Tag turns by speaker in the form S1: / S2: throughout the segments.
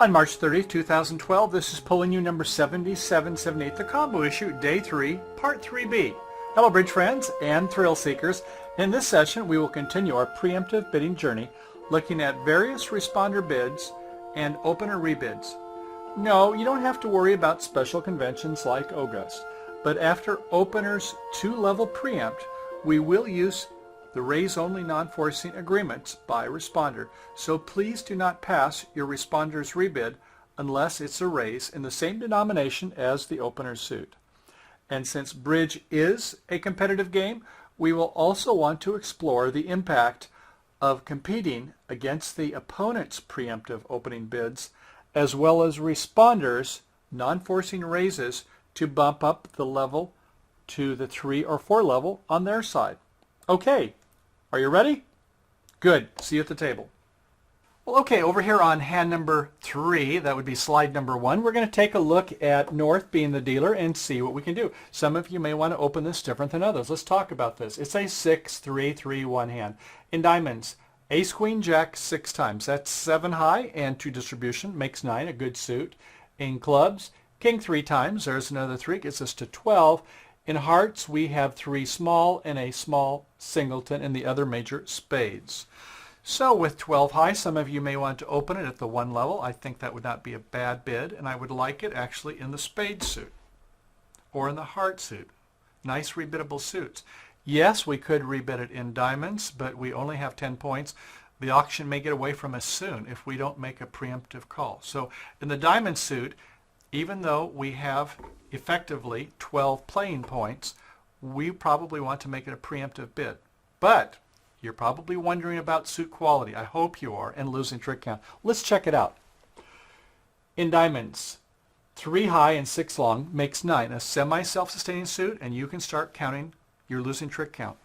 S1: On March 30th, 2012, this is Pulling You number 7778, the combo issue, Day 3, Part 3B. Hello, bridge friends and thrill seekers. In this session, we will continue our preemptive bidding journey, looking at various responder bids and opener rebids. No, you don't have to worry about special conventions like August, but after opener's two-level preempt, we will use the raise-only non-forcing agreements by responder, so please do not pass your responder's rebid unless it's a raise in the same denomination as the opener's suit. And since bridge is a competitive game, we will also want to explore the impact of competing against the opponent's preemptive opening bids, as well as responders' non-forcing raises to bump up the level to the 3 or 4 level on their side. Okay, are you ready? Good. See you at the table. Well, okay, over here on hand number 3, that would be slide number 1, we're going to take a look at North being the dealer and see what we can do. Some of you may want to open this different than others. Let's talk about this. It's a 6-3-3-1 hand. In diamonds, ace, queen, jack 6 times. That's 7 high and 2 distribution, makes 9, a good suit. In clubs, king 3 times. There's another 3, gets us to 12. In hearts, we have 3 small and a small singleton and the other major spades. So with 12 high, some of you may want to open it at the 1 level. I think that would not be a bad bid, and I would like it actually in the spade suit or in the heart suit. Nice rebiddable suits. Yes, we could rebid it in diamonds, but we only have 10 points. The auction may get away from us soon if we don't make a preemptive call. So in the diamond suit, even though we have effectively 12 playing points, we probably want to make it a preemptive bid. But you're probably wondering about suit quality. I hope you are, and losing trick count. Let's check it out. In diamonds, 3 high and 6 long makes 9, a semi-self-sustaining suit, and you can start counting your losing trick count.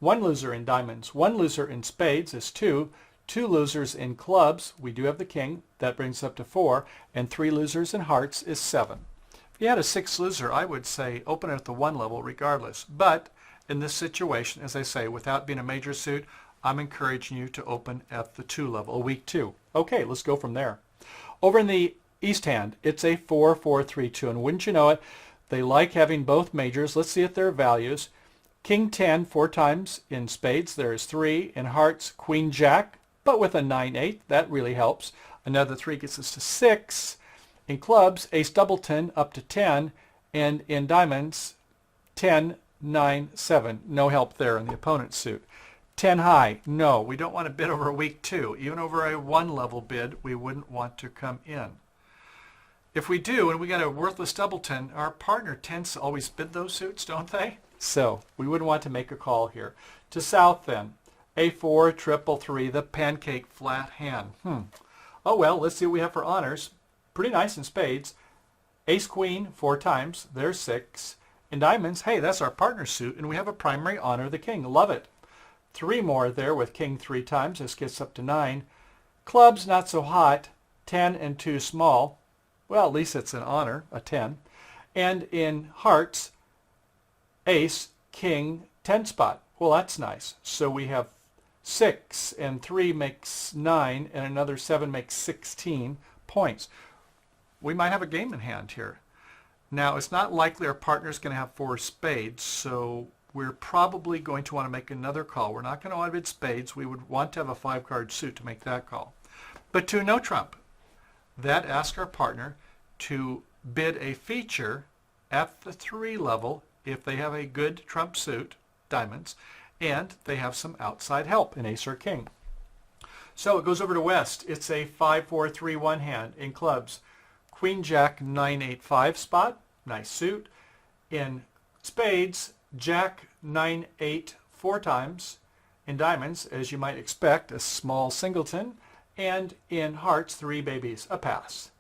S1: 1 loser in diamonds, 1 loser in spades is 2, 2 losers in clubs, we do have the king, that brings up to 4, and 3 losers in hearts is 7. If you had a 6 loser, I would say open it at the 1 level regardless. But in this situation, as I say, without being a major suit, I'm encouraging you to open at the 2 level, a weak 2. Okay, let's go from there. Over in the east hand, it's a 4-4-3-2, and wouldn't you know it, they like having both majors. Let's see at their values. King 10 4 times in spades, there is 3. In hearts, queen jack, but with a 9-8, that really helps. Another 3 gets us to 6. In clubs, ace doubleton up to 10, and in diamonds, 10, 9, 7. No help there in the opponent's suit. 10 high, no, we don't want to bid over a weak 2. Even over a 1 level bid, we wouldn't want to come in. If we do, and we got a worthless doubleton, our partner tends to always bid those suits, don't they? So we wouldn't want to make a call here. To south then, a4, triple 3, the pancake flat hand. Oh well, let's see what we have for honors. Pretty nice in spades. Ace queen 4 times, there's 6. In diamonds, hey, that's our partner suit, and we have a primary honor, the king. Love it. 3 more there with king 3 times. This gets up to 9. Clubs, not so hot. 10 and 2 small. Well, at least it's an honor, a 10. And in hearts, ace, king, 10 spot. Well, that's nice. So we have 6 and 3 makes 9, and another 7 makes 16 points. We might have a game in hand here. Now, it's not likely our partner's going to have 4 spades, so we're probably going to want to make another call. We're not going to outbid spades. We would want to have a 5-card suit to make that call. But to no trump, that asks our partner to bid a feature at the 3 level if they have a good trump suit, diamonds, and they have some outside help in ace or king. So it goes over to west. It's a 5-4-3-1 hand in clubs. Queen jack 9-8-5 spot, nice suit. In spades, jack 9-8 4 times. In diamonds, as you might expect, a small singleton. And in hearts, 3 babies, a pass.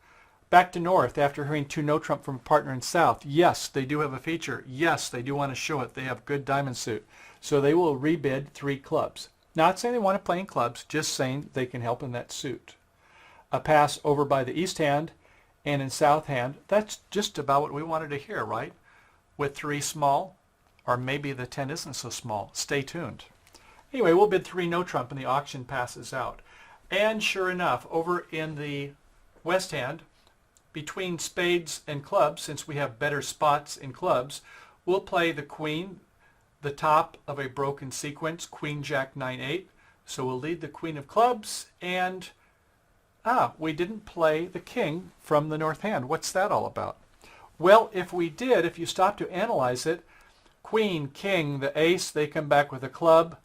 S1: Back to north after hearing 2 no trump from a partner in south. Yes, they do have a feature. Yes, they do want to show it. They have good diamond suit. So they will rebid 3 clubs. Not saying they want to play in clubs, just saying they can help in that suit. A pass over by the east hand. And in south hand, that's just about what we wanted to hear, right? With 3 small, or maybe the 10 isn't so small. Stay tuned. Anyway, we'll bid 3 no trump and the auction passes out. And sure enough, over in the West hand, between spades and clubs, since we have better spots in clubs, we'll play the queen, the top of a broken sequence, queen, jack, 9-8. So we'll lead the queen of clubs, and we didn't play the king from the north hand. What's that all about? Well, if we did, if you stop to analyze it, queen, king, the ace, they come back with a club.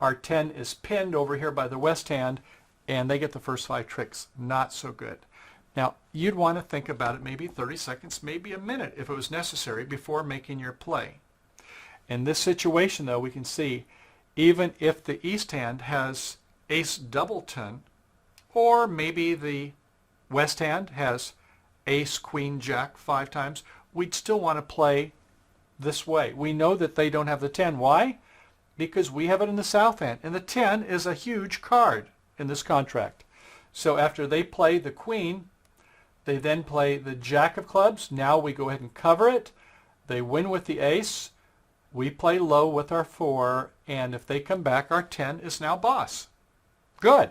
S1: Our 10 is pinned over here by the west hand, and they get the first 5 tricks. Not so good. Now, you'd want to think about it maybe 30 seconds, maybe a minute if it was necessary before making your play. In this situation, though, we can see even if the east hand has ace doubleton, or maybe the west hand has ace, queen, jack 5 times, we'd still want to play this way. We know that they don't have the 10. Why? Because we have it in the south hand, and the 10 is a huge card in this contract. So after they play the queen, they then play the jack of clubs. Now we go ahead and cover it. They win with the ace. We play low with our 4, and if they come back, our 10 is now boss. Good.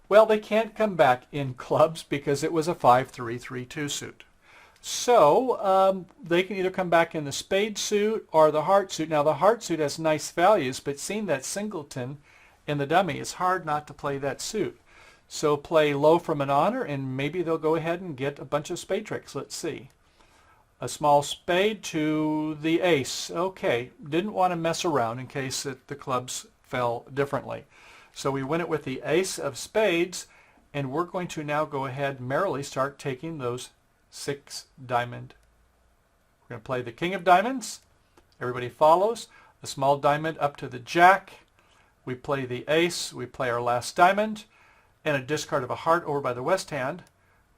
S1: Well, they can't come back in clubs because it was a 5-3-3-2 suit. So they can either come back in the spade suit or the heart suit. Now, the heart suit has nice values, but seeing that singleton in the dummy, it's hard not to play that suit. So play low from an honor, and maybe they'll go ahead and get a bunch of spade tricks. Let's see. A small spade to the ace. Okay, didn't want to mess around in case the clubs fell differently. So we win it with the ace of spades, and we're going to now go ahead and merrily start taking those 6 diamond. We're going to play the king of diamonds. Everybody follows. A small diamond up to the jack. We play the ace. We play our last diamond, and a discard of a heart over by the west hand.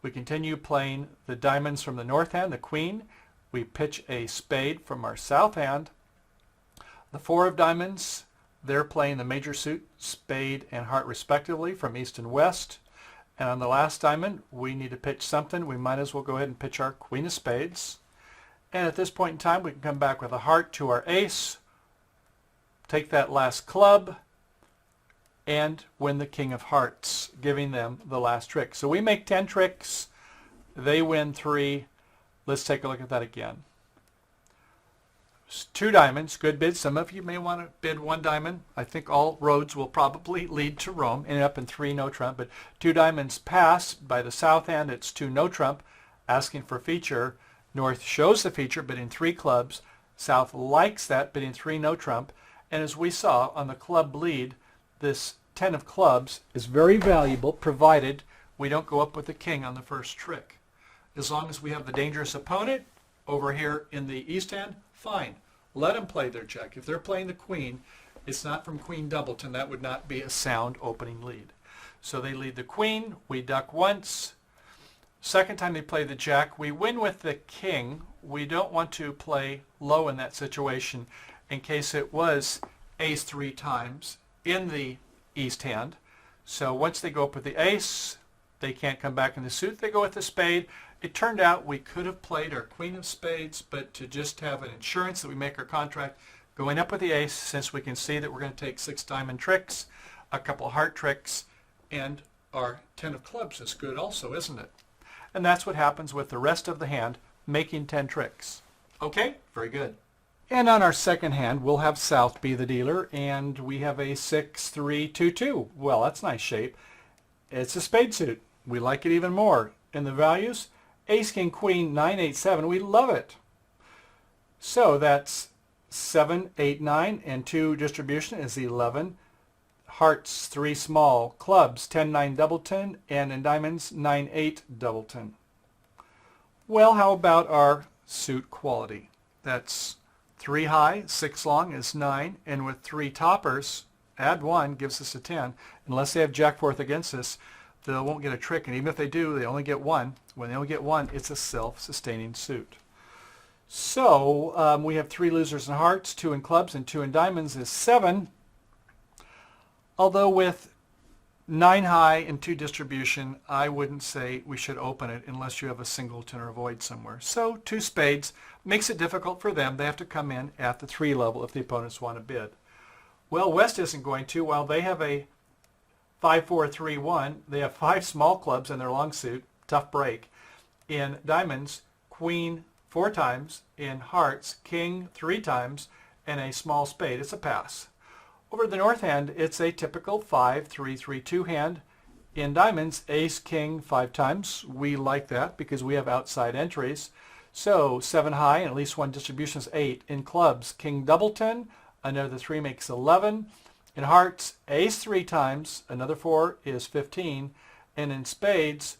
S1: We continue playing the diamonds from the north hand, the queen. We pitch a spade from our south hand. The 4 of diamonds, they're playing the major suit, spade and heart respectively, from east and west. And on the last diamond, we need to pitch something. We might as well go ahead and pitch our queen of spades. And at this point in time, we can come back with a heart to our ace, take that last club, and win the king of hearts, giving them the last trick. So we make 10 tricks. They win 3. Let's take a look at that again. 2 diamonds, good bid. Some of you may want to bid 1 diamond. I think all roads will probably lead to Rome. Ended up in 3 no trump, but 2 diamonds pass. By the south hand, it's 2 no trump, asking for feature. North shows the feature, but in 3 clubs. South likes that, but in 3 no trump. And as we saw on the club lead, this 10 of clubs is very valuable, provided we don't go up with the king on the first trick. As long as we have the dangerous opponent over here in the east hand, fine. Let them play their check. If they're playing the queen, it's not from queen doubleton. That would not be a sound opening lead. So they lead the queen. We duck once. Second time they play the jack. We win with the king. We don't want to play low in that situation in case it was ace 3 times in the east hand. So once they go up with the ace, they can't come back in the suit. They go with the spade. It turned out we could have played our queen of spades, but to just have an insurance that we make our contract going up with the ace, since we can see that we're going to take 6 diamond tricks, a couple heart tricks, and our 10 of clubs is good also, isn't it? And that's what happens with the rest of the hand, making 10 tricks. Okay, very good. And on our second hand, we'll have south be the dealer, and we have a 6-3-2-2. Well, that's nice shape. It's a spade suit. We like it even more. And the values, ace, king, queen, 9-8-7. We love it. So that's 7, 8, 9, and 2 distribution is 11. Hearts, 3 small. Clubs, 10, 9, doubleton, and in diamonds, 9, 8, doubleton. Well, how about our suit quality? That's 3 high, 6 long is 9, and with 3 toppers, add 1 gives us a 10. Unless they have jack fourth against us, they won't get a trick, and even if they do, they only get 1. When they only get 1, it's a self-sustaining suit. So we have 3 losers in hearts, 2 in clubs, and 2 in diamonds is 7. Although with 9 high and 2 distribution, I wouldn't say we should open it unless you have a singleton or a void somewhere. So 2 spades makes it difficult for them. They have to come in at the 3 level if the opponents want to bid. Well, West isn't going to. While they have a 5-4-3-1, they have 5 small clubs in their long suit, tough break. In diamonds, queen 4 times. In hearts, king 3 times, and a small spade. It's a pass. Over the north hand, it's a typical 5-3-3-2 hand. In diamonds, ace, king 5 times. We like that because we have outside entries. So 7 high and at least one distribution is 8. In clubs, king doubleton, another 3 makes 11. In hearts, ace 3 times, another 4 is 15. And in spades,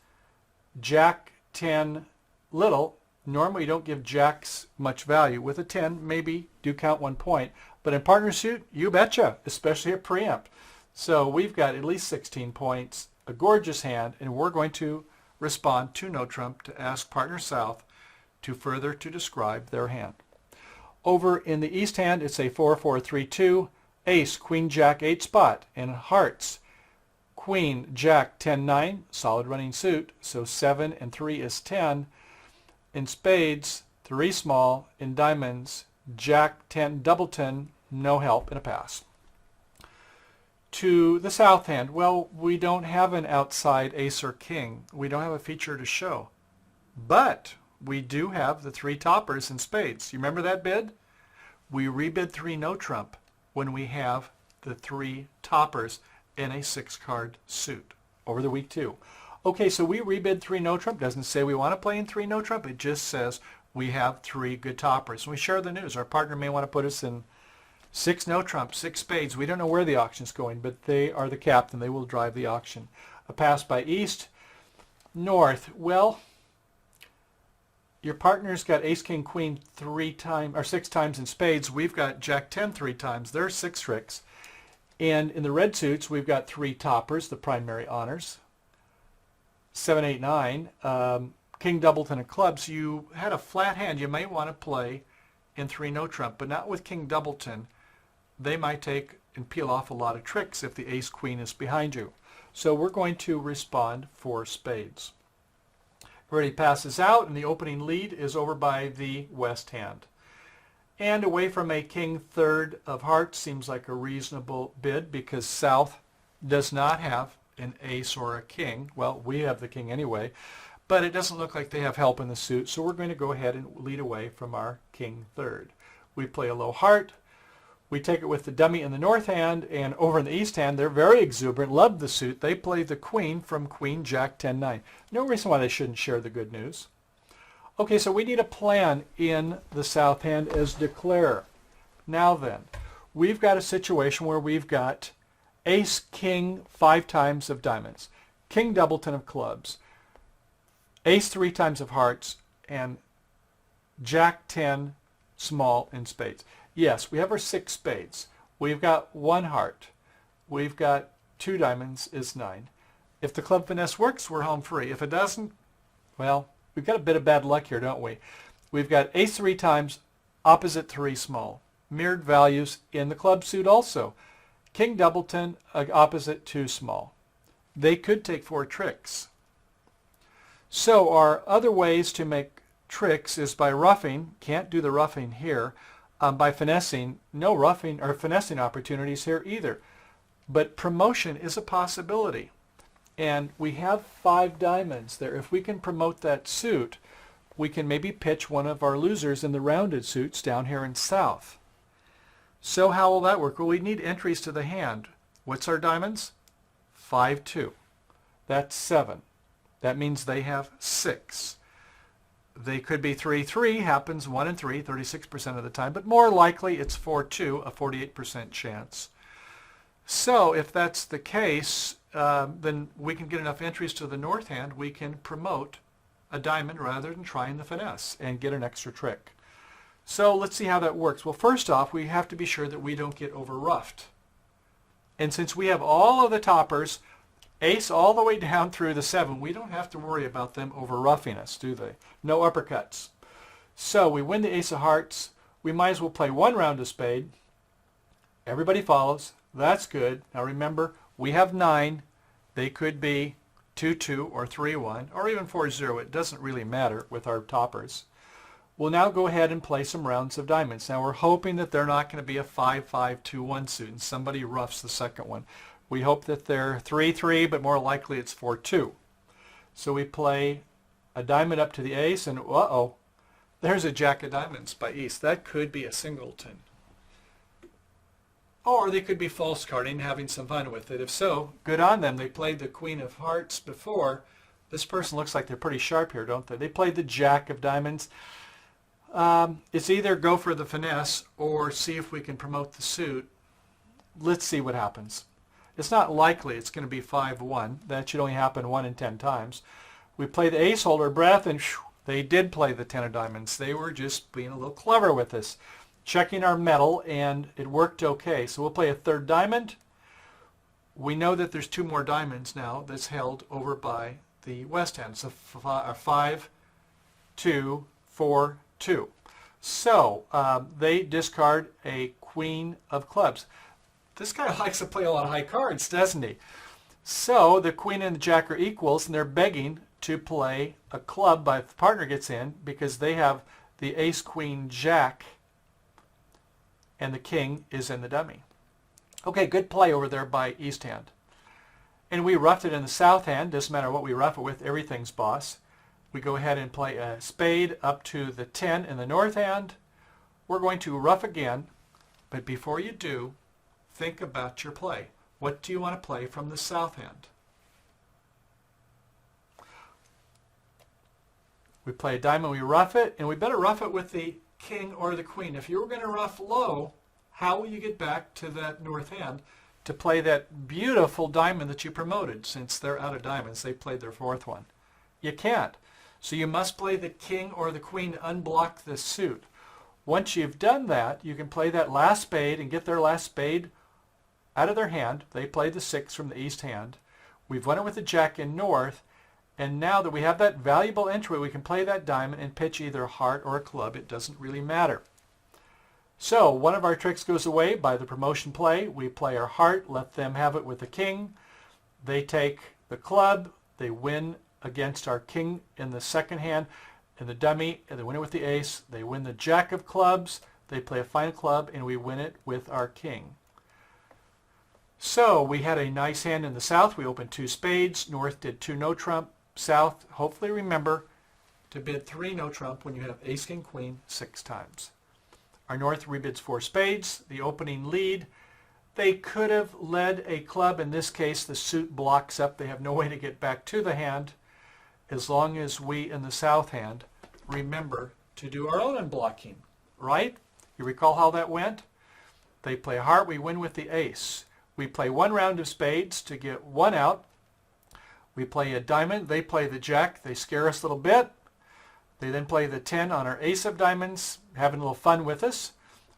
S1: jack 10 little. Normally you don't give jacks much value. With a 10, maybe do count 1 point. But in partner suit, you betcha, especially at preempt. So we've got at least 16 points, a gorgeous hand, and we're going to respond to no trump to ask partner south to further to describe their hand. Over in the east hand, it's a 4-4-3-2, ace, queen, jack, 8 spot. In hearts, queen, jack, 10-9, solid running suit, so 7 and 3 is 10. In spades, 3 small. In diamonds, jack, 10, doubleton, no help, and a pass. To the south hand, well, we don't have an outside ace or king. We don't have a feature to show. But we do have the 3 toppers in spades. You remember that bid? We rebid 3 no trump when we have the 3 toppers in a 6-card suit over the week 2. Okay, so we rebid 3 no trump. Doesn't say we want to play in 3 no trump. It just says we have 3 good toppers. And we share the news. Our partner may want to put us in 6 no trump, 6 spades. We don't know where the auction's going, but they are the captain. They will drive the auction. A pass by east. North, well, your partner's got ace, king, queen 3 times or 6 times in spades. We've got jack 10 3 times. There's 6 tricks. And in the red suits, we've got 3 toppers, the primary honors. 7, 8, 9. King doubleton of clubs. You had a flat hand. You may want to play in 3 no trump, but not with king doubleton. They might take and peel off a lot of tricks if the ace queen is behind you. So we're going to respond for spades. Everybody passes out, and the opening lead is over by the west hand. And away from a king third of hearts seems like a reasonable bid because south does not have an ace or a king. Well, we have the king anyway, but it doesn't look like they have help in the suit, so we're going to go ahead and lead away from our king third. We play a low heart. We take it with the dummy in the north hand, and over in the east hand, they're very exuberant, love the suit. They play the queen from queen, jack, 10, 9. No reason why they shouldn't share the good news. Okay, so we need a plan in the south hand as declare. Now then, we've got a situation where we've got ace, king, 5 times of diamonds, king doubleton of clubs, ace 3 times of hearts, and jack 10 small in spades. Yes, we have our 6 spades. We've got 1 heart. We've got 2 diamonds is 9. If the club finesse works, we're home free. If it doesn't, well, we've got a bit of bad luck here, don't we? We've got ace 3 times, opposite 3 small. Mirrored values in the club suit also. King doubleton, opposite 2 small. They could take 4 tricks. So our other ways to make tricks is by roughing. Can't do the roughing here. By finessing. No roughing or finessing opportunities here either. But promotion is a possibility. And we have 5 diamonds there. If we can promote that suit, we can maybe pitch one of our losers in the rounded suits down here in south. So how will that work? Well, we need entries to the hand. What's our diamonds? 5, 2. That's 7. That means they have 6. They could be 3, 3, happens 1 and 3, 36% of the time, but more likely it's 4, 2, a 48% chance. So if that's the case, then we can get enough entries to the north hand, we can promote a diamond rather than trying the finesse and get an extra trick. So let's see how that works. Well, first off, we have to be sure that we don't get over-roughed. And since we have all of the toppers, ace all the way down through the 7, we don't have to worry about them over-roughing us, do they? No uppercuts. So we win the ace of hearts. We might as well play 1 round of spade. Everybody follows. That's good. Now remember, we have 9. They could be 2, 2 or 3, 1 or even 4, 0. It doesn't really matter with our toppers. We'll now go ahead and play some rounds of diamonds. Now we're hoping that they're not going to be a 5, 5, 2, 1 suit and somebody roughs the second one. We hope that they're 3, 3, but more likely it's 4, 2. So we play a diamond up to the ace, and uh-oh, there's a jack of diamonds by East. That could be a singleton. Or they could be false carding, having some fun with it. If so, good on them. They played the queen of hearts before. This person looks like they're pretty sharp here, don't they? They played the jack of diamonds. It's either go for the finesse or see if we can promote the suit. Let's see what happens. It's not likely it's going to be 5-1. That should only happen 1 in 10 times. We play the ace, hold our breath, and they did play the 10 of diamonds. They were just being a little clever with us, checking our mettle, and it worked okay. So we'll play a third diamond. We know that there's 2 more diamonds now that's held over by the west hand. So 5, 2, 4, 2. So they discard a queen of clubs. This guy likes to play a lot of high cards, doesn't he? So the queen and the jack are equals, and they're begging to play a club by if the partner gets in, because they have the ace, queen, jack, and the king is in the dummy. Okay, good play over there by East hand. And we roughed it in the south hand. Doesn't matter what we rough it with, everything's boss. We go ahead and play a spade up to the 10 in the north hand. We're going to rough again, but before you do, think about your play. What do you want to play from the south hand? We play a diamond, we rough it, and we better rough it with the king or the queen. If you were going to rough low, how will you get back to that north hand to play that beautiful diamond that you promoted? Since they're out of diamonds, they played their 4th one. You can't. So you must play the king or the queen to unblock the suit. Once you've done that, you can play that last spade and get their last spade out of their hand. They played the 6 from the east hand. We've won it with the jack in north, and now that we have that valuable entry, we can play that diamond and pitch either a heart or a club. It doesn't really matter. So one of our tricks goes away by the promotion play. We play our heart, let them have it with the king. They take the club. They win against our king in the second hand in the dummy, and they win it with the ace. They win the jack of clubs. They play a final club, and we win it with our king. So we had a nice hand in the south. We opened 2 spades. North did 2 no trump. South, hopefully remember to bid 3 no trump when you have ace, king, queen 6 times. Our north rebids 4 spades. The opening lead. They could have led a club. In this case, the suit blocks up. They have no way to get back to the hand. As long as we in the south hand remember to do our own unblocking, right? You recall how that went? They play a heart. We win with the ace. We play 1 round of spades to get 1 out. We play a diamond. They play the jack. They scare us a little bit. They then play the 10 on our ace of diamonds, having a little fun with us.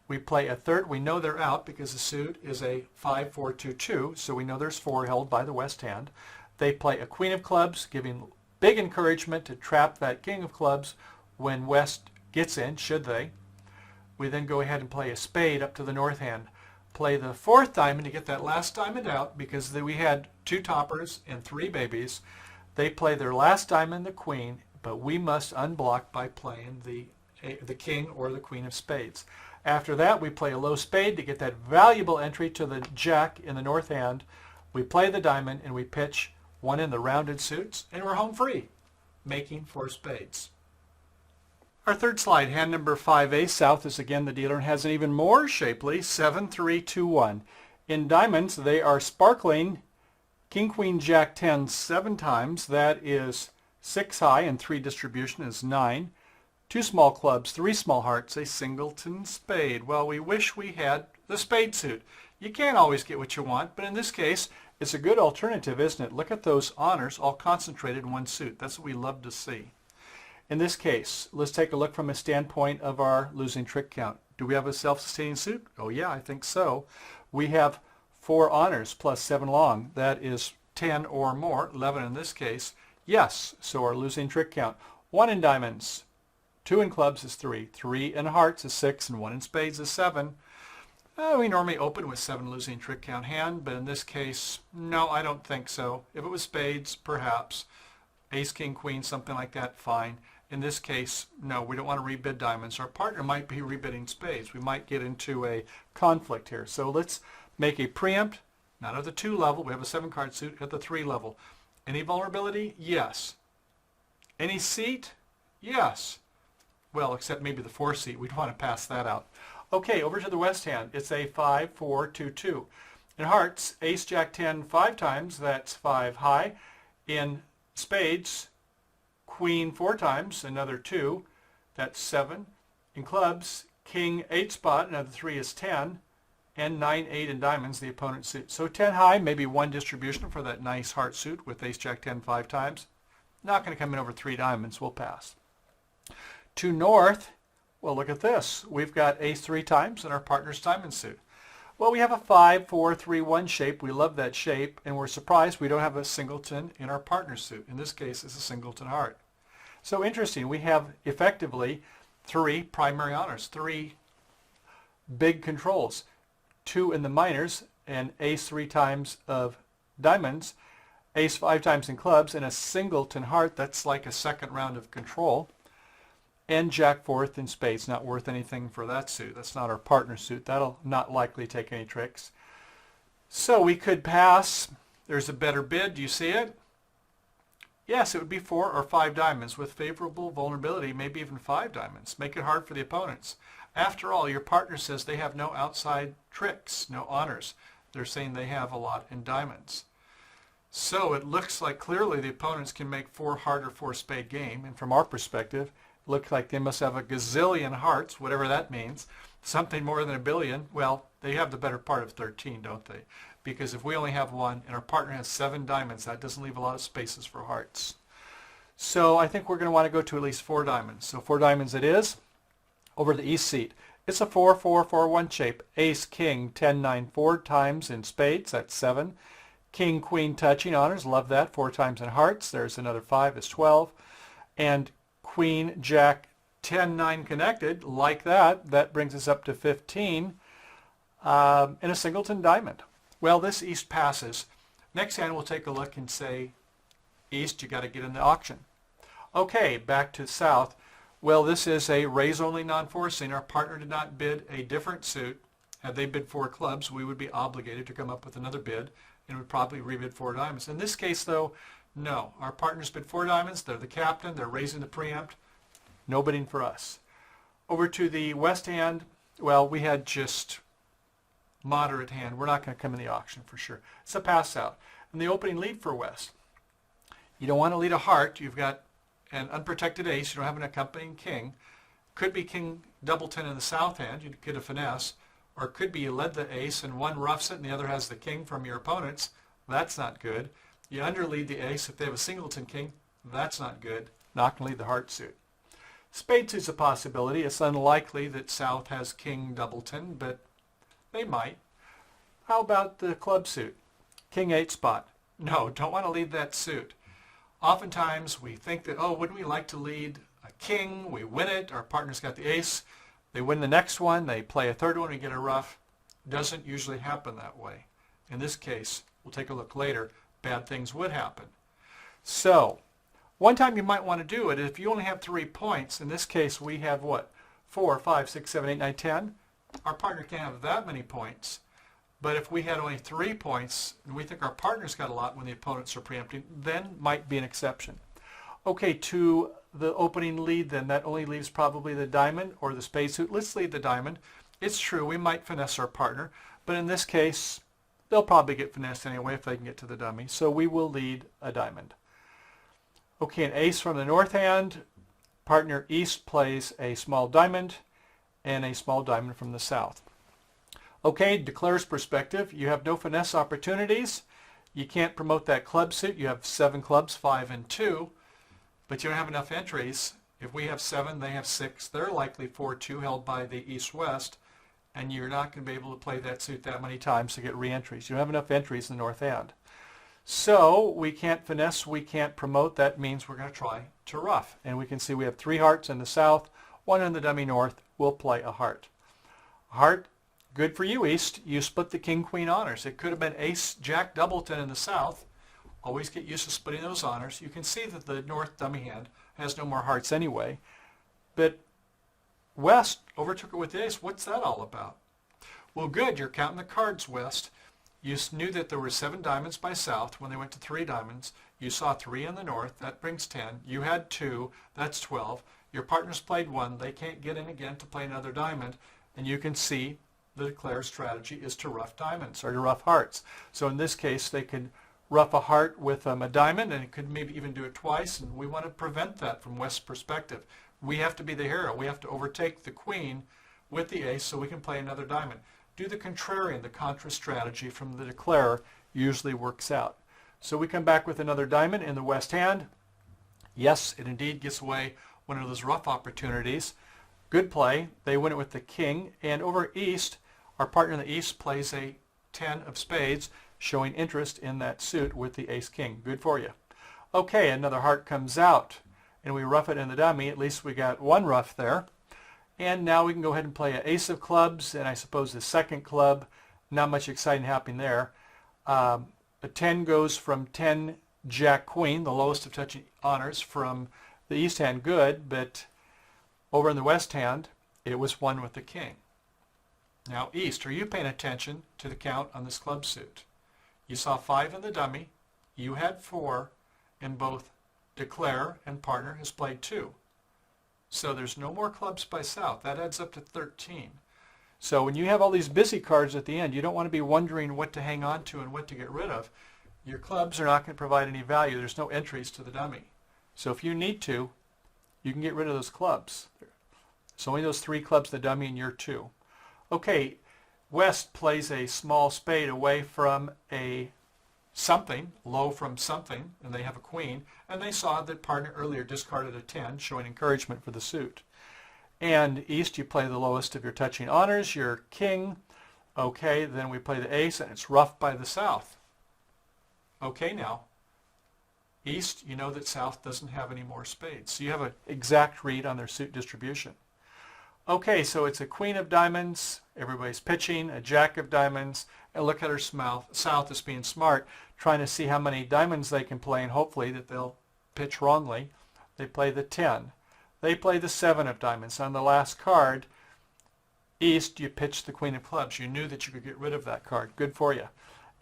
S1: We play a third. We know they're out because the suit is a 5-4-2-2, so we know there's 4 held by the west hand. They play a queen of clubs, giving big encouragement to trap that king of clubs when west gets in, should they. We then go ahead and play a spade up to the north hand. Play the 4th diamond to get that last diamond out, because we had 2 toppers and 3 babies. They play their last diamond, the queen, but we must unblock by playing the king or the queen of spades. After that, we play a low spade to get that valuable entry to the jack in the north hand. We play the diamond, and we pitch 1 in the rounded suits, and we're home free, making 4 spades. Our third slide, hand number 5A, south is again the dealer and has an even more shapely 7-3-2-1. In diamonds, they are sparkling king, queen, jack, 10 7 times. That is 6 high, and 3 distribution is 9. 2 small clubs, 3 small hearts, a singleton spade. Well, we wish we had the spade suit. You can't always get what you want, but in this case, it's a good alternative, isn't it? Look at those honors all concentrated in 1 suit. That's what we love to see. In this case, let's take a look from a standpoint of our losing trick count. Do we have a self-sustaining suit? Oh yeah, I think so. We have 4 honors plus 7 long. That is 10 or more, 11 in this case. Yes, so our losing trick count. 1 in diamonds, 2 in clubs is 3, 3 in hearts is 6, and 1 in spades is 7. We normally open with 7 losing trick count hand, but in this case, no, I don't think so. If it was spades, perhaps. Ace, king, queen, something like that, fine. In this case, no, we don't want to rebid diamonds. Our partner might be rebidding spades. We might get into a conflict here. So let's make a preempt, not at the 2 level. We have a 7 card suit at the 3 level. Any vulnerability? Yes. Any seat? Yes. Well, except maybe the 4 seat. We'd want to pass that out. Okay, over to the west hand. It's a 5, 4, 2, 2. In hearts, ace, jack, 10 5 times. That's 5 high. In spades, queen 4 times. Another 2. That's 7. In clubs, king 8 spot. Another 3 is 10. And 9, 8 in diamonds, the opponent's suit. So 10 high, maybe one distribution for that nice heart suit with ace, jack, 10 5 times. Not going to come in over 3 diamonds. We'll pass. To north, well, look at this. We've got ace 3 times in our partner's diamond suit. Well, we have a 5, 4, 3, 1 shape. We love that shape, and we're surprised we don't have a singleton in our partner's suit. In this case, it's a singleton heart. So interesting. We have effectively 3 primary honors, 3 big controls. 2 in the minors, and ace 3 times of diamonds, ace 5 times in clubs, and a singleton heart. That's like a second round of control. And jack 4th in spades, not worth anything for that suit. That's not our partner suit. That'll not likely take any tricks. So we could pass. There's a better bid. Do you see it? Yes, it would be 4 or 5 diamonds with favorable vulnerability, maybe even 5 diamonds. Make it hard for the opponents. After all, your partner says they have no outside tricks, no honors. They're saying they have a lot in diamonds. So it looks like clearly the opponents can make 4 heart or 4 spade game. And from our perspective, it looks like they must have a gazillion hearts, whatever that means. Something more than a billion. Well, they have the better part of 13, don't they? Because if we only have 1 and our partner has 7 diamonds, that doesn't leave a lot of spaces for hearts. So I think we're going to want to go to at least 4 diamonds. So 4 diamonds it is. Over the east seat, it's a 4, 4, 4, 1 shape. Ace, king, 10, 9, 4 times in spades. That's 7. King, queen touching honors. Love that. 4 times in hearts. There's another 5 is 12. And queen, jack, 10, 9 connected. Like that. That brings us up to 15 in a singleton diamond. Well, this east passes. Next hand we'll take a look and say, east, you got to get in the auction. Okay, back to south. Well, this is a raise-only non-forcing. Our partner did not bid a different suit. Had they bid 4 clubs, we would be obligated to come up with another bid and would probably rebid 4 diamonds. In this case, though, no. Our partners bid 4 diamonds. They're the captain. They're raising the preempt. No bidding for us. Over to the west hand, well, we had just moderate hand. We're not going to come in the auction for sure. It's a pass out. And the opening lead for west. You don't want to lead a heart. You've got an unprotected ace. You don't have an accompanying king. Could be king double 10 in the south hand. You'd get a finesse. Or it could be you led the ace and one roughs it and the other has the king from your opponents. That's not good. You underlead the ace. If they have a singleton king, that's not good. Not going to lead the heart suit. Spades is a possibility. It's unlikely that south has king double 10, but they might. How about the club suit? King 8 spot. No, don't want to lead that suit. Oftentimes we think that, oh, wouldn't we like to lead a king? We win it. Our partner's got the ace. They win the next one. They play a third one. We get a rough. Doesn't usually happen that way. In this case, we'll take a look later, bad things would happen. So one time you might want to do it if you only have 3 points. In this case, we have what? 4, 5, 6, 7, 8, 9, 10. Our partner can't have that many points. But if we had only 3 points, and we think our partner's got a lot when the opponents are preempting, then might be an exception. Okay, to the opening lead then, that only leaves probably the diamond or the spade suit. Let's lead the diamond. It's true, we might finesse our partner, but in this case, they'll probably get finessed anyway if they can get to the dummy. So we will lead a diamond. Okay, an ace from the north hand. Partner east plays a small diamond and a small diamond from the south. Okay, declares perspective. You have no finesse opportunities. You can't promote that club suit. You have 7 clubs, 5 and 2, but you don't have enough entries. If we have 7, they have 6. They're likely 4-2 held by the east-west, and you're not going to be able to play that suit that many times to get re-entries. You don't have enough entries in the north hand. So we can't finesse, we can't promote. That means we're going to try to rough. And we can see we have 3 hearts in the south, 1 in the dummy north. We'll play a heart. Heart. Good for you, East. You split the king-queen honors. It could have been ace-jack doubleton in the south. Always get used to splitting those honors. You can see that the north dummy hand has no more hearts anyway. But West overtook it with the ace. What's that all about? Well, good. You're counting the cards, West. You knew that there were 7 diamonds by south. When they went to 3 diamonds, you saw 3 in the north. That brings 10. You had 2. That's 12. Your partners played 1. They can't get in again to play another diamond. And you can see the declare strategy is to rough diamonds or to rough hearts. So in this case, they could rough a heart with a diamond, and it could maybe even do it twice. And we want to prevent that from West's perspective. We have to be the hero. We have to overtake the queen with the ace so we can play another diamond. Do the contrarian, the contra strategy from the declarer usually works out. So we come back with another diamond in the west hand. Yes, it indeed gives away one of those rough opportunities. Good play. They win it with the king. And over east, our partner in the east plays a 10 of spades, showing interest in that suit with the ace king. Good for you. Okay, another heart comes out, and we rough it in the dummy. At least we got one rough there. And now we can go ahead and play an ace of clubs, and I suppose the second club. Not much exciting happening there. A 10 goes from 10 jack queen, the lowest of touching honors from the east hand. Good, but over in the west hand, it was 1 with the king. Now east, are you paying attention to the count on this club suit? You saw 5 in the dummy. You had 4, and both declare and partner has played 2. So there's no more clubs by south. That adds up to 13. So when you have all these busy cards at the end, you don't want to be wondering what to hang on to and what to get rid of. Your clubs are not going to provide any value. There's no entries to the dummy. So if you need to, you can get rid of those clubs. It's only those 3 clubs in the dummy and you're 2. Okay, West plays a small spade away from a something, low from something, and they have a queen, and they saw that partner earlier discarded a 10, showing encouragement for the suit. And east, you play the lowest of your touching honors, your king. Okay, then we play the ace, and it's roughed by the south. Okay, now, east, you know that south doesn't have any more spades, so you have an exact read on their suit distribution. Okay, so it's a queen of diamonds, everybody's pitching, a jack of diamonds, and look at her south is being smart, trying to see how many diamonds they can play, and hopefully that they'll pitch wrongly. They play the 10. They play the 7 of diamonds. On the last card, east, you pitched the queen of clubs. You knew that you could get rid of that card. Good for you.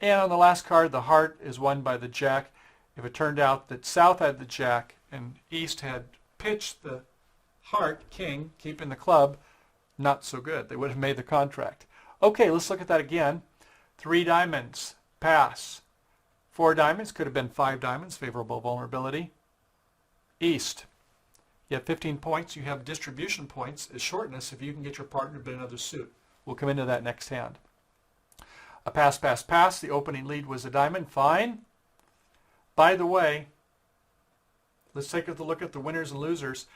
S1: And on the last card, the heart is won by the jack. If it turned out that south had the jack and east had pitched the heart, king, keeping the club, not so good. They would have made the contract. Okay, let's look at that again. 3 diamonds, pass. 4 diamonds, could have been 5 diamonds, favorable vulnerability. East, you have 15 points. You have distribution points as shortness if you can get your partner to bid another suit. We'll come into that next hand. A pass, pass, pass. The opening lead was a diamond. Fine. By the way, let's take a look at the winners and losers.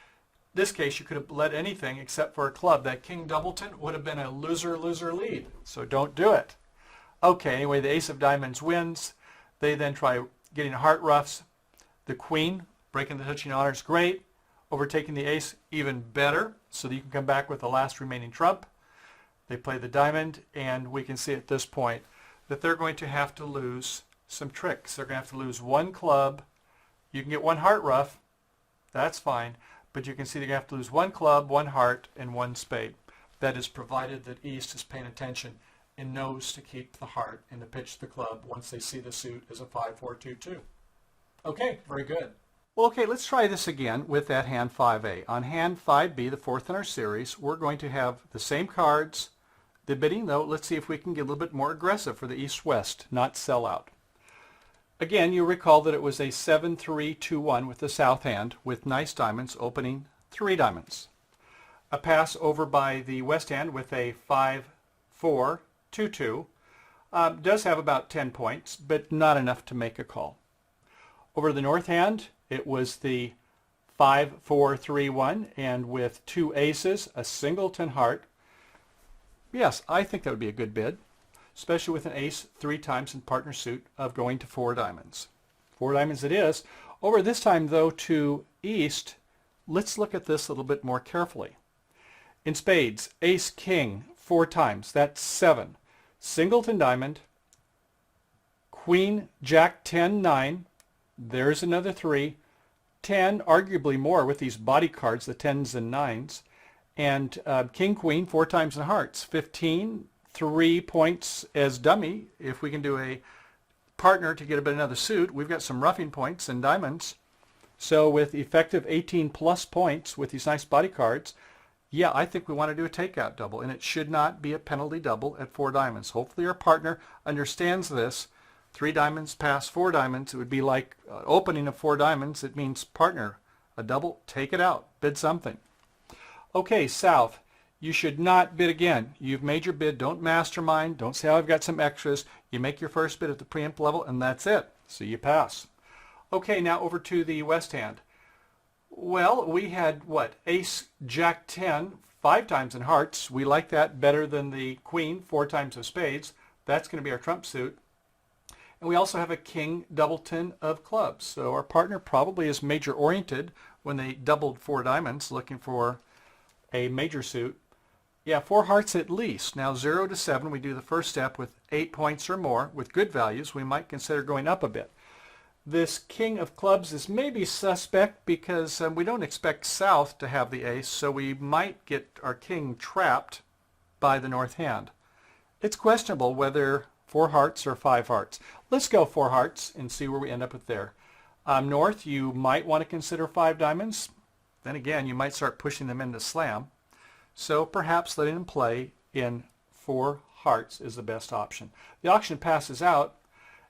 S1: This case, you could have led anything except for a club. That king doubleton would have been a loser-loser lead, so don't do it. Okay, anyway, the ace of diamonds wins. They then try getting heart roughs. The queen, breaking the touching honors, great. Overtaking the ace, even better, so that you can come back with the last remaining trump. They play the diamond, and we can see at this point that they're going to have to lose some tricks. They're going to have to lose 1 club. You can get 1 heart rough. That's fine. But you can see they're going to have to lose 1 club, 1 heart, and 1 spade. That is provided that east is paying attention and knows to keep the heart and to pitch the club once they see the suit as a 5-4-2-2. Okay, very good. Well, okay, let's try this again with that hand 5A. On hand 5B, the 4th in our series, we're going to have the same cards. The bidding, though, let's see if we can get a little bit more aggressive for the east-west, not sell out. Again, you recall that it was a 7-3-2-1 with the south hand with nice diamonds opening 3 diamonds. A pass over by the west hand with a 5-4-2-2 does have about 10 points, but not enough to make a call. Over the north hand, it was the 5-4-3-1, and with 2 aces, a singleton heart. Yes, I think that would be a good bid, especially with an ace 3 times in partner suit of going to 4 diamonds. 4 diamonds it is. Over this time, though, to east, let's look at this a little bit more carefully. In spades, ace, king, 4 times. That's 7. Singleton diamond, queen, jack, 10, 9. There's another 3. 10, arguably more with these body cards, the 10s and 9s. And king, queen, 4 times in hearts. 15, 3 points as dummy. If we can do a partner to get a bit another suit, we've got some roughing points and diamonds. So with effective 18 plus points with these nice body cards, yeah, I think we want to do a takeout double, and it should not be a penalty double at 4 diamonds. Hopefully our partner understands this. 3 diamonds pass 4 diamonds. It would be like opening of 4 diamonds. It means partner, a double, take it out, bid something. Okay, South, you should not bid again. You've made your bid. Don't mastermind. Don't say, oh, I've got some extras. You make your first bid at the preempt level, and that's it. So you pass. Okay, now over to the West hand. Well, we had, what, Ace, Jack 10, 5 times in hearts. We like that better than the Queen, 4 times of spades. That's going to be our trump suit. And we also have a King, double 10 of clubs. So our partner probably is major oriented when they doubled 4 diamonds, looking for a major suit. Yeah, 4 hearts at least. Now 0 to 7, we do the first step with 8 points or more. With good values, we might consider going up a bit. This King of clubs is maybe suspect because we don't expect South to have the ace, so we might get our king trapped by the north hand. It's questionable whether 4 hearts or 5 hearts. Let's go 4 hearts and see where we end up with there. North, you might want to consider 5 diamonds. Then again, you might start pushing them into slam. So perhaps letting them play in 4 hearts is the best option. The auction passes out,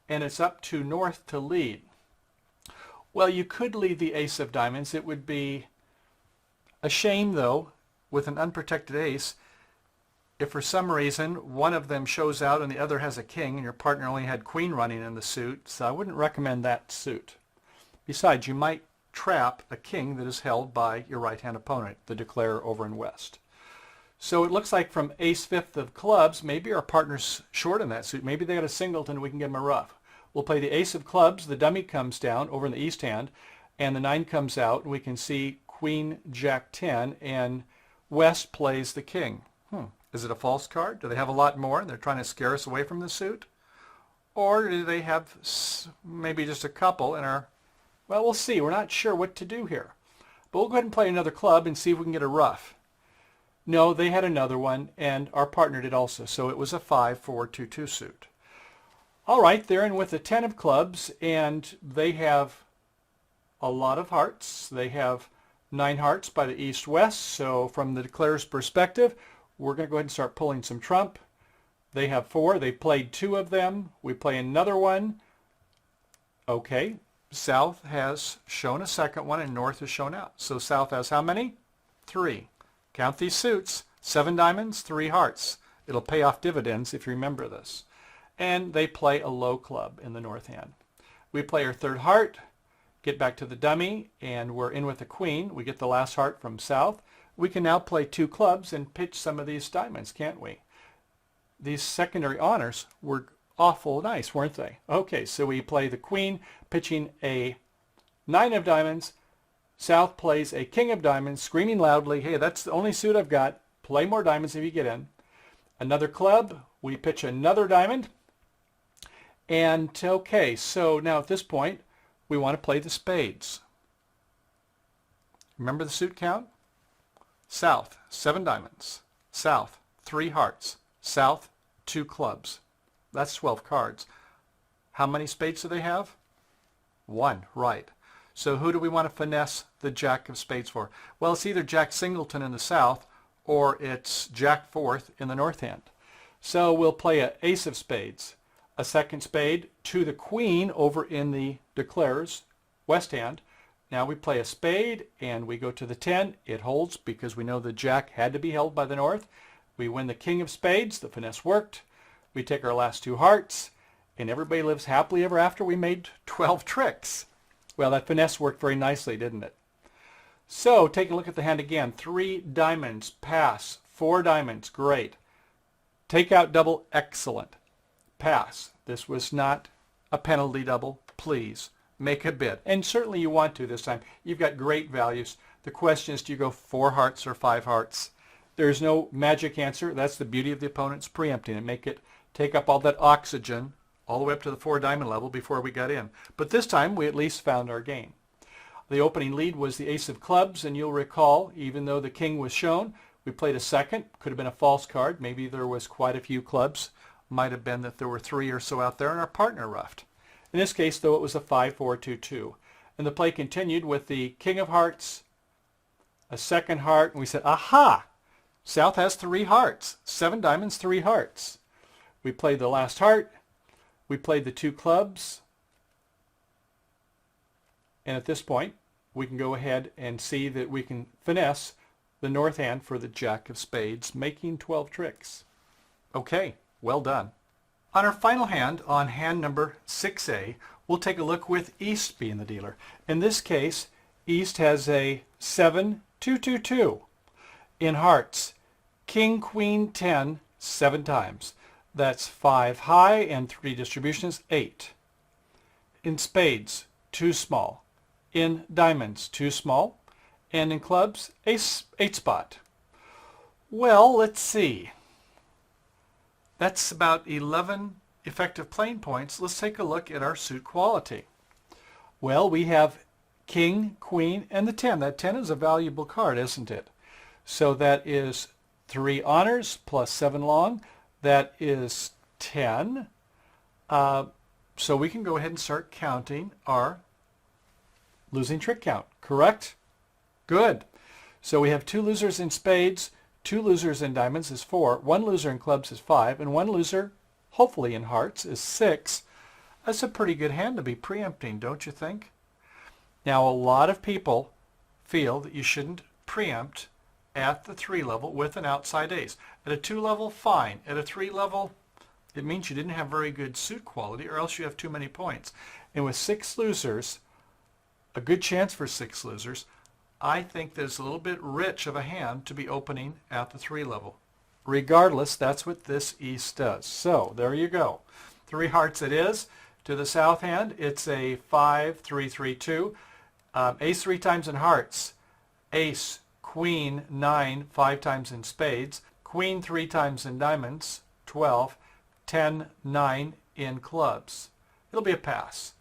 S1: and it's up to North to lead. Well, you could lead the ace of diamonds. It would be a shame, though, with an unprotected ace, if for some reason one of them shows out and the other has a king, and your partner only had queen running in the suit, so I wouldn't recommend that suit. Besides, you might trap a king that is held by your right-hand opponent, the declarer over in West. So it looks like from ace 5th of clubs, maybe our partner's short in that suit. Maybe they got a singleton and we can give them a ruff. We'll play the ace of clubs, the dummy comes down over in the east hand, and the 9 comes out, and we can see Queen, Jack 10, and West plays the king. Is it a false card? Do they have a lot more and they're trying to scare us away from the suit? Or do they have maybe just a couple and are, well, we'll see. We're not sure what to do here. But we'll go ahead and play another club and see if we can get a ruff. No, they had another one, and our partner did also. So it was a 5-4-2-2 suit. All right, they're in with a 10 of clubs, and they have a lot of hearts. They have 9 hearts by the east-west. So from the declarer's perspective, we're going to go ahead and start pulling some trump. They have 4. They played 2 of them. We play another one. Okay, South has shown a second one, and North has shown out. So South has how many? 3. Count these suits. 7 diamonds, 3 hearts. It'll pay off dividends if you remember this. And they play a low club in the north hand. We play our 3rd heart, get back to the dummy, and we're in with the queen. We get the last heart from South. We can now play 2 clubs and pitch some of these diamonds, can't we? These secondary honors were awful nice, weren't they? Okay, so we play the queen, pitching a 9 of diamonds. South plays a king of diamonds, screaming loudly, hey, that's the only suit I've got. Play more diamonds if you get in. Another club, we pitch another diamond. And okay, so now at this point, we want to play the spades. Remember the suit count? South, 7 diamonds. South, 3 hearts. South, 2 clubs. That's 12 cards. How many spades do they have? 1, right. So who do we want to finesse the jack of spades for? Well, it's either Jack Singleton in the south or it's Jack 4th in the north hand. So we'll play an ace of spades, a second spade to the queen over in the declarer's west hand. Now we play a spade and we go to the 10. It holds because we know the jack had to be held by the north. We win the king of spades. The finesse worked. We take our last 2 hearts and everybody lives happily ever after. We made 12 tricks. Well, that finesse worked very nicely, didn't it? So, take a look at the hand again. 3 diamonds, pass. 4 diamonds, great. Take out double, excellent. Pass. This was not a penalty double. Please, make a bid. And certainly you want to this time. You've got great values. The question is, do you go 4 hearts or 5 hearts? There's no magic answer. That's the beauty of the opponent's preempting and make it take up all that oxygen all the way up to the 4 diamond level before we got in. But this time we at least found our game. The opening lead was the ace of clubs, and you'll recall, even though the king was shown, We played a second, could have been a false card. Maybe there was quite a few clubs. Might have been that there were 3 or so out there and our partner ruffed. In this case, though, it was a 5-4-2-2. And the play continued with the king of hearts, a second heart, and we said, aha! South has 3 hearts. 7 diamonds, 3 hearts. We played the last heart. We played the 2 clubs. And at this point, we can go ahead and see that we can finesse the north hand for the jack of spades, making 12 tricks. Okay, well done. On our final hand, on hand number 6A, we'll take a look with East being the dealer. In this case, East has a 7-2-2-2. In hearts, King, Queen, 10, 7 times. That's 5 high and 3 distributions, 8. In spades, 2 small. In diamonds, 2 small. And in clubs, ace 8 spot. Well, let's see. That's about 11 effective playing points. Let's take a look at our suit quality. Well, we have King, Queen, and the 10. That 10 is a valuable card, isn't it? So that is 3 honors plus 7 long. That is 10. So we can go ahead and start counting our losing trick count, correct? Good. So we have 2 losers in spades, 2 losers in diamonds is 4, 1 loser in clubs is 5, and 1 loser, hopefully in hearts, is 6. That's a pretty good hand to be preempting, don't you think? Now, a lot of people feel that you shouldn't preempt at the 3 level with an outside ace. At a 2 level, fine. At a 3 level, it means you didn't have very good suit quality or else you have too many points. And with 6 losers, a good chance for 6 losers, I think there's a little bit rich of a hand to be opening at the 3 level. Regardless, that's what this East does. So there you go. 3 hearts it is. To the south hand, it's a 5-3-3-2. Ace 3 times in hearts. Ace, Queen, 9, 5 times in spades. Queen 3 times in diamonds, 12. 10, 9 in clubs. It'll be a pass.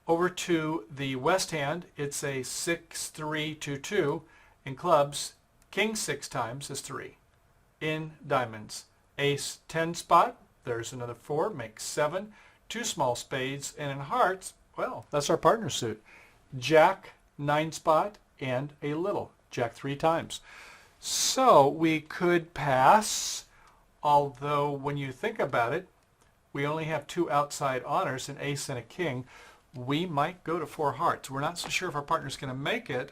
S1: Over to the west hand, it's a 6-3-2-2. In clubs, King 6 times is 3. In diamonds, Ace 10 spot, there's another 4, makes 7. 2 small spades, and in hearts, well, that's our partner suit. Jack 9 spot and a little, Jack 3 times. So we could pass, although when you think about it, we only have 2 outside honors, an ace and a king. We might go to 4 hearts. We're not so sure if our partner's going to make it.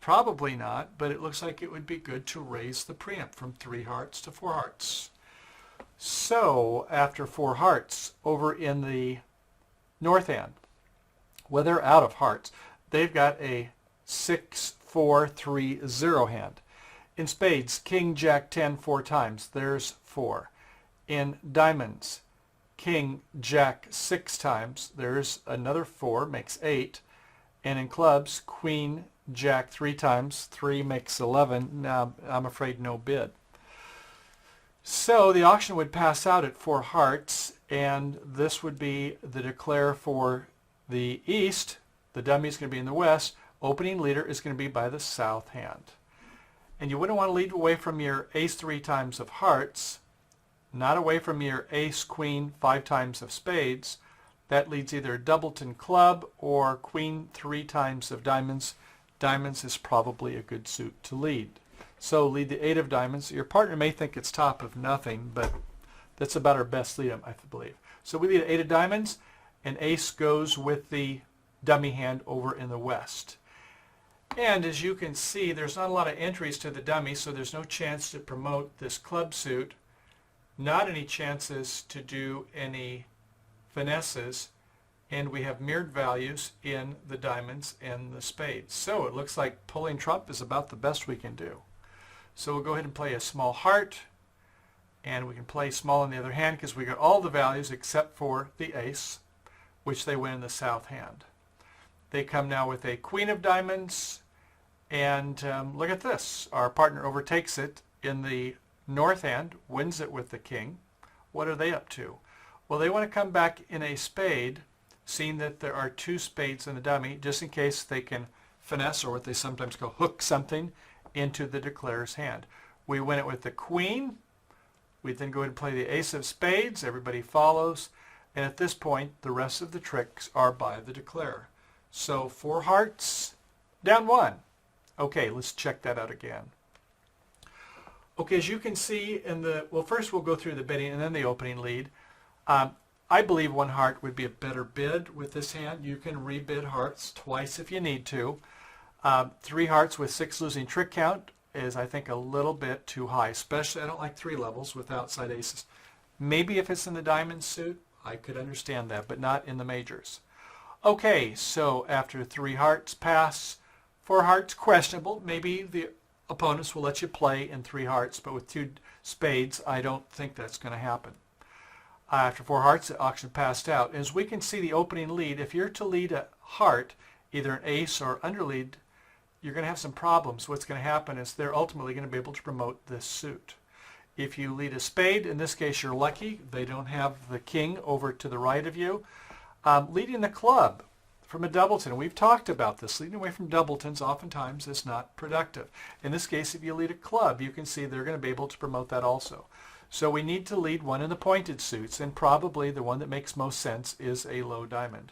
S1: Probably not, but it looks like it would be good to raise the preempt from 3 hearts to 4 hearts. So after 4 hearts, over in the north hand, well, they're out of hearts. They've got a 6-4-3-0 hand. In spades, King, Jack, 10 4 times. There's 4. In diamonds, King, Jack 6 times. There's another 4, makes 8. And in clubs, Queen, Jack 3 times. 3 makes 11. Now, I'm afraid no bid. So the auction would pass out at 4 hearts, and this would be the declare for the east. The dummy is going to be in the west. Opening leader is going to be by the south hand. And you wouldn't want to lead away from your ace 3 times of hearts, not away from your ace, queen, 5 times of spades. That leads either doubleton club or queen 3 times of diamonds. Diamonds is probably a good suit to lead. So lead the 8 of diamonds. Your partner may think it's top of nothing, but that's about our best lead, I believe. So we lead 8 of diamonds, and ace goes with the dummy hand over in the west. And as you can see, there's not a lot of entries to the dummy, so there's no chance to promote this club suit. Not any chances to do any finesses, and we have mirrored values in the diamonds and the spades. So it looks like pulling trump is about the best we can do. So we'll go ahead and play a small heart, and we can play small in the other hand because we got all the values except for the ace, which they win in the south hand. They come now with a queen of diamonds, and look at this. Our partner overtakes it in the north hand, wins it with the king. What are they up to? Well, they want to come back in a spade, seeing that there are 2 spades in the dummy, just in case they can finesse, or what they sometimes call hook something, into the declarer's hand. We win it with the queen. We then go ahead and play the ace of spades. Everybody follows. And at this point, the rest of the tricks are by the declarer. So 4 hearts, down 1. Okay, let's check that out again. Okay, as you can see in the, well, first we'll go through the bidding and then the opening lead. I believe 1 heart would be a better bid with this hand. You can rebid hearts twice if you need to. 3 hearts with 6 losing trick count is, I think, a little bit too high. Especially, I don't like 3 levels with outside aces. Maybe if it's in the diamond suit, I could understand that, but not in the majors. Okay, so after 3 hearts pass, 4 hearts questionable. Maybe the opponents will let you play in 3 hearts, but with 2 spades, I don't think that's going to happen. After 4 hearts, the auction passed out. As we can see the opening lead, if you're to lead a heart, either an ace or underlead, you're going to have some problems. What's going to happen is they're ultimately going to be able to promote this suit. If you lead a spade, in this case you're lucky. They don't have the king over to the right of you. Leading the club from a doubleton, we've talked about this. Leading away from doubletons oftentimes is not productive. In this case, if you lead a club, you can see they're going to be able to promote that also. So we need to lead one in the pointed suits, and probably the one that makes most sense is a low diamond.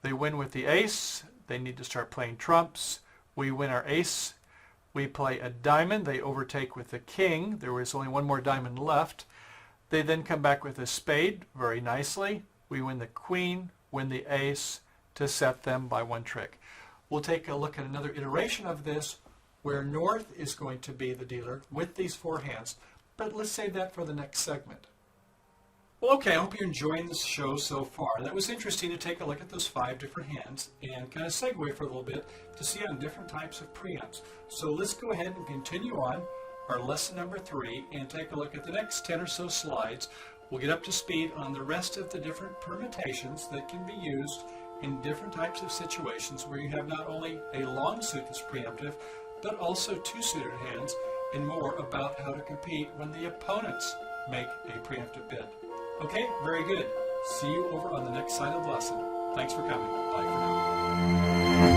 S1: They win with the ace. They need to start playing trumps. We win our ace. We play a diamond. They overtake with the king. There was only 1 more diamond left. They then come back with a spade very nicely. We win the queen, win the ace to set them by 1 trick. We'll take a look at another iteration of this where North is going to be the dealer with these 4 hands. But let's save that for the next segment. Well, okay, I hope you're enjoying this show so far. That was interesting to take a look at those 5 different hands and kind of segue for a little bit to see on different types of preempts. So let's go ahead and continue on our lesson number 3 and take a look at the next 10 or so slides. We'll get up to speed on the rest of the different permutations that can be used in different types of situations where you have not only a long suit that's preemptive, but also 2 suited hands, and more about how to compete when the opponents make a preemptive bid. Okay, very good. See you over on the next side of the lesson. Thanks for coming. Bye for now.